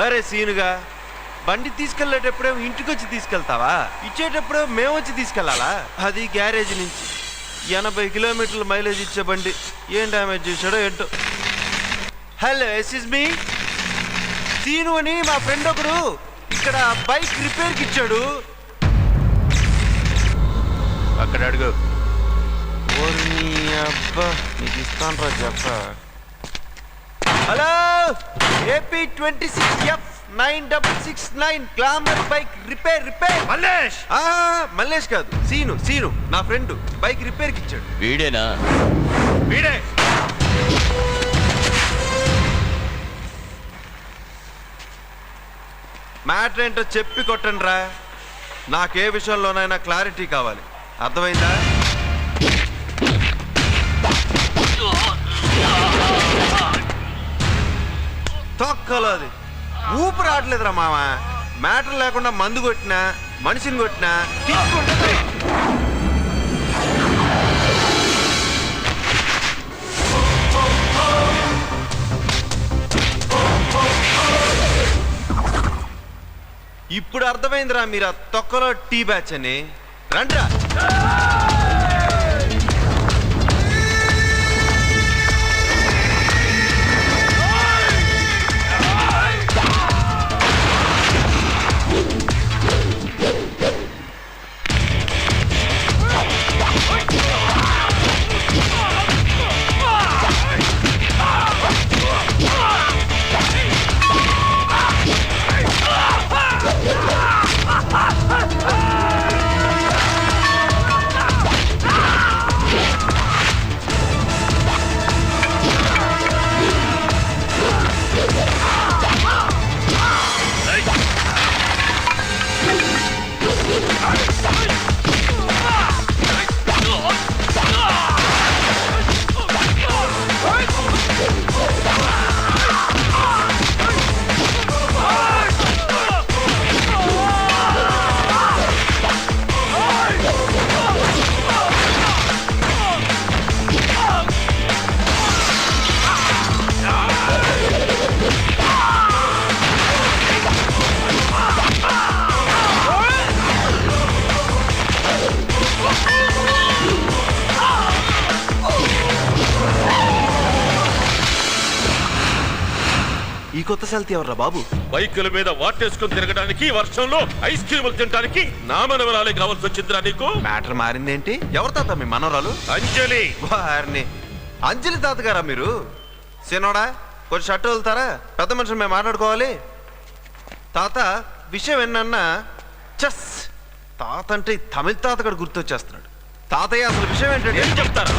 అరే సీనుగా, బండి తీసుకెళ్ళేటప్పుడేమో ఇంటికి వచ్చి తీసుకెళ్తావా, ఇచ్చేటప్పుడేమో మేము వచ్చి తీసుకెళ్ళాలా? అది గ్యారేజ్ నుంచి 80 కిలోమీటర్ల మైలేజ్ ఇచ్చే బండి ఏం డ్యామేజ్ చేశాడో ఏంటో. హలో, ఎస్ఇస్ మీ సీను అని మా ఫ్రెండ్ ఒకడు ఇక్కడ బైక్ రిపేర్కి ఇచ్చాడు. అక్కడ అడుగు. అబ్బా నీకు ఇస్తాను రా చెప్ప. Hello, AP 26F9669 glamour bike repair. Mallesh! Mallesh కాదు, సీను నా ఫ్రెండ్ బైక్ రిపేర్కి ఇచ్చాడు. వీడేనా? వీడే. మ్యాటర్ ఏంటో చెప్పి కొట్టండి రా. నాకే విషయంలోనైనా క్లారిటీ కావాలి, అర్థమైందా? తొక్కలో అది ఊపు రావట్లేదురా మామ. మ్యాటర్ లేకుండా మందు కొట్టినా, మనిషిని కొట్టినా తీసుకుంటుంది. ఇప్పుడు అర్థమైందిరా మీరు ఆ తొక్కలో టీ బ్యాచ్ అని. రండ్రా. ఈ కొత్త సెల్తీ ఎవర్రా బాబు? బైకుల మీద వాటేసుకుని తిరగడానికి, వర్షంలో ఐస్ క్రీములు తినడానికి నా మనవరాలే కావాల్సి వచ్చిందిరా నీకు. మ్యాటర్ మారిందేంటి? ఎవరు తాత మీ మనవరాలు? అంజలి. వారిని అంజలి తాతగారా మీరు? సినోడా కొంచెం షర్ట్ వెళ్తారా? పెద్ద మనుషులు మేము మాట్లాడుకోవాలి. తాత విషయం ఎన్నన్నా చస్. తాత అంటే తమిళ తాతగాడు గుర్తొచ్చేస్తున్నాడు. తాతయ్య అసలు విషయం ఏంటంటే ఏం చెప్తారా?